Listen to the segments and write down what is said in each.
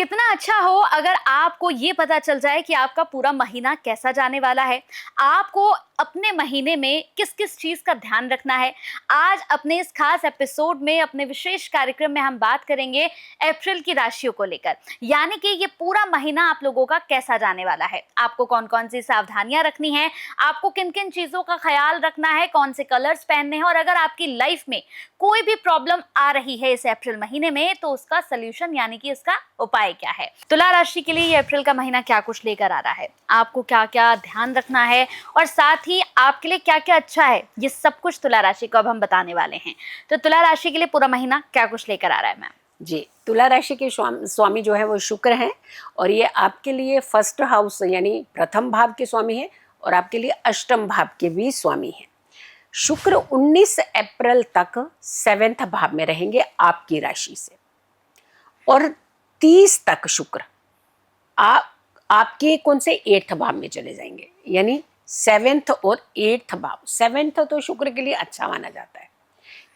कितना अच्छा हो अगर आपको ये पता चल जाए कि आपका पूरा महीना कैसा जाने वाला है। आपको अपने महीने में किस-किस चीज़ का ध्यान रखना है। आज अपने इस खास एपिसोड में, अपने विशेष कार्यक्रम में हम बात करेंगे अप्रैल की राशियों को लेकर। यानी कि ये पूरा महीना आप लोगों का कैसा जाने वाला है। आपको कौन-कौन सी सावधानियाँ रखनी हैं, आपको किन-किन चीज़ों का ख़्याल रखना है, कौन से कलर्स पहनने हैं और अगर आपकी लाइफ में कोई भी प्रॉब्लम आ रही है इस अप्रैल महीने में तो उसका सॉल्यूशन यानी कि इसका उपाय क्या है। तुला राशि के लिए ये अप्रैल का महीना क्या कुछ लेकर आ रहा है, आपको क्या क्या ध्यान रखना है और साथ ही आपके लिए क्या क्या अच्छा है, ये सब कुछ तुला राशि को अब हम बताने वाले हैं। तो तुला राशि के लिए पूरा महीना क्या कुछ लेकर आ रहा है मैम? जी, तुला राशि के स्वामी जो है वो शुक्र हैं और ये आपके लिए फर्स्ट हाउस यानी प्रथम भाव के स्वामी हैं और आपके लिए अष्टम भाव के भी स्वामी हैं। शुक्र 19 अप्रैल तक 7वें भाव में रहेंगे आपकी राशि से और 30 तक शुक्र आपके कौन से 8th भाव में चले जाएंगे, यानी 7th और 8th भाव। 7th तो शुक्र के लिए अच्छा माना जाता है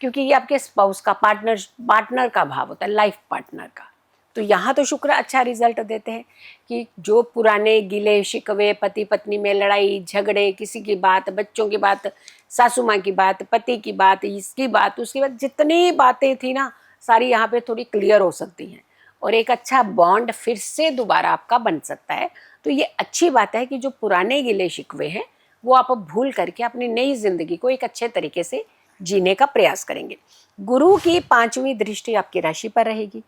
क्योंकि ये आपके स्पाउस का पार्टनर का भाव होता है, लाइफ पार्टनर का। तो यहाँ तो शुक्र अच्छा रिजल्ट देते हैं कि जो पुराने गिले शिकवे, पति पत्नी में लड़ाई झगड़े, किसी की बात, बच्चों की बात, सासू माँ की बात, पति की बात, इसकी बात, उसकी बात, जितनी बातें थी ना सारी यहाँ पे थोड़ी क्लियर हो सकती हैं और एक अच्छा बॉन्ड फिर से दोबारा आपका बन सकता है। तो ये अच्छी बात है कि जो पुराने गिले शिकवे हैं वो आप भूल करके अपनी नई जिंदगी को एक अच्छे तरीके से जीने का प्रयास करेंगे। गुरु की 5वीं दृष्टि आपकी राशि पर रहेगी,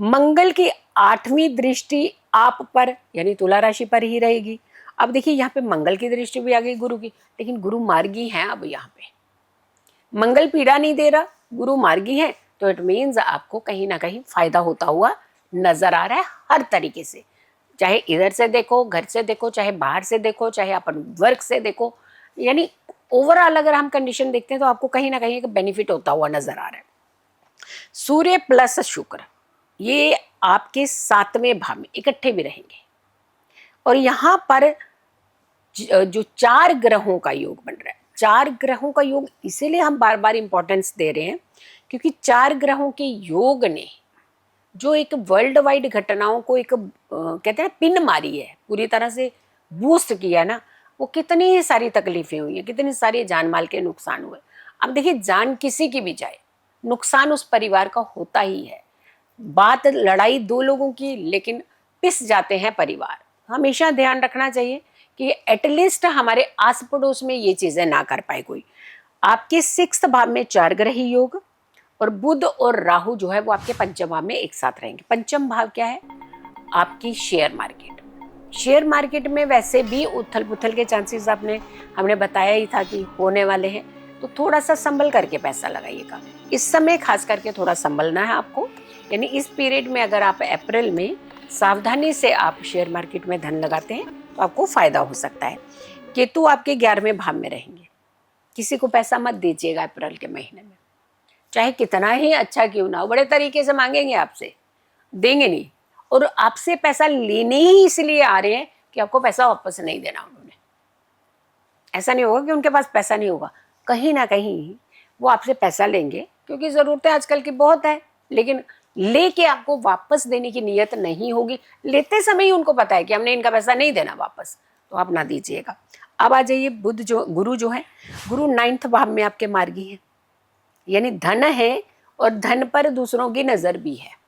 मंगल की 8वीं दृष्टि आप पर यानी तुला राशि पर ही रहेगी। अब देखिए यहाँ पे मंगल की दृष्टि भी आ गई गुरु की, लेकिन गुरु मार्गी हैं। अब यहाँ पे मंगल पीड़ा नहीं दे रहा, गुरु मार्गी है, तो इट मीन्स आपको कहीं ना कहीं फायदा होता हुआ नजर आ रहा है हर तरीके से। चाहे इधर से देखो, घर से देखो, चाहे बाहर से देखो, चाहे अपन वर्क से देखो, यानी ओवरऑल अगर हम कंडीशन देखते हैं तो आपको कहीं ना कहीं एक बेनिफिट होता हुआ नजर आ रहा है। सूर्य प्लस शुक्र ये आपके 7वें भाव में इकट्ठे भी रहेंगे और यहाँ पर जो 4 ग्रहों का योग बन रहा है, 4 ग्रहों का योग इसीलिए हम बार बार इंपॉर्टेंस दे रहे हैं क्योंकि 4 ग्रहों के योग ने जो एक वर्ल्ड वाइड घटनाओं को एक कहते हैं पिन मारी है, पूरी तरह से बूस्ट किया ना, वो कितनी सारी तकलीफें हुई हैं, कितनी सारी जान माल के नुकसान हुए। अब देखिए जान किसी की भी जाए, नुकसान उस परिवार का होता ही है। बात लड़ाई 2 लोगों की, लेकिन पिस जाते हैं परिवार। हमेशा ध्यान रखना चाहिए कि एटलीस्ट हमारे आस पड़ोस में ये चीजें ना कर पाए कोई। आपके 6th भाव में 4 ग्रही योग और बुध और राहु जो है वो आपके पंचम भाव में एक साथ रहेंगे। पंचम भाव क्या है? आपकी शेयर मार्केट। शेयर मार्केट में वैसे भी उथल पुथल के चांसेस हमने बताया ही था कि होने वाले हैं, तो थोड़ा सा संभल करके पैसा लगाइएगा। इस समय खास करके थोड़ा संभलना है आपको, यानी इस पीरियड में अगर आप अप्रैल में सावधानी से आप शेयर मार्केट में धन लगाते हैं तो आपको फायदा हो सकता है। केतु आपके 11वें भाव में रहेंगे। किसी को पैसा मत दीजिएगा अप्रैल के महीने में, चाहे कितना ही अच्छा क्यों ना हो, बड़े तरीके से मांगेंगे आपसे, देंगे नहीं, और आपसे पैसा लेने ही इसलिए आ रहे हैं कि आपको पैसा वापस नहीं देना उन्होंने। ऐसा नहीं होगा कि उनके पास पैसा नहीं होगा, कहीं ना कहीं वो आपसे पैसा लेंगे क्योंकि ज़रूरतें आजकल की बहुत है, लेकिन लेके आपको वापस देने की नीयत नहीं होगी। लेते समय ही उनको पता है कि हमने इनका पैसा नहीं देना वापस, तो आप ना दीजिएगा। अब आ जाइए गुरु जो है, गुरु 9th भाव में आपके मार्गी हैं, यानी धन है और धन पर दूसरों की नज़र भी है।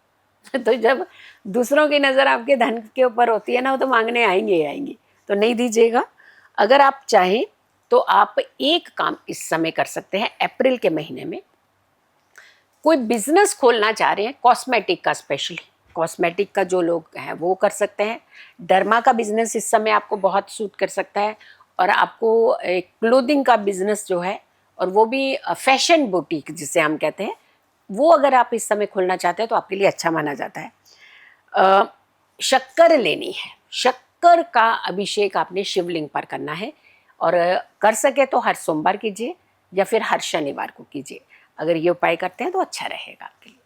तो जब दूसरों की नज़र आपके धन के ऊपर होती है ना, तो मांगने आएंगे ही आएंगे, तो नहीं दीजिएगा। अगर आप चाहें तो आप एक काम इस समय कर सकते हैं अप्रैल के महीने में, कोई बिजनेस खोलना चाह रहे हैं कॉस्मेटिक का, स्पेशली कॉस्मेटिक का जो लोग हैं वो कर सकते हैं। डर्मा का बिजनेस इस समय आपको बहुत सूट कर सकता है, और आपको एक क्लोथिंग का बिजनेस जो है, और वो भी फैशन बुटीक जिसे हम कहते हैं, वो अगर आप इस समय खोलना चाहते हैं तो आपके लिए अच्छा माना जाता है। शक्कर लेनी है, शक्कर का अभिषेक आपने शिवलिंग पर करना है, और कर सके तो हर सोमवार कीजिए या फिर हर शनिवार को कीजिए। अगर ये उपाय करते हैं तो अच्छा रहेगा आपके लिए।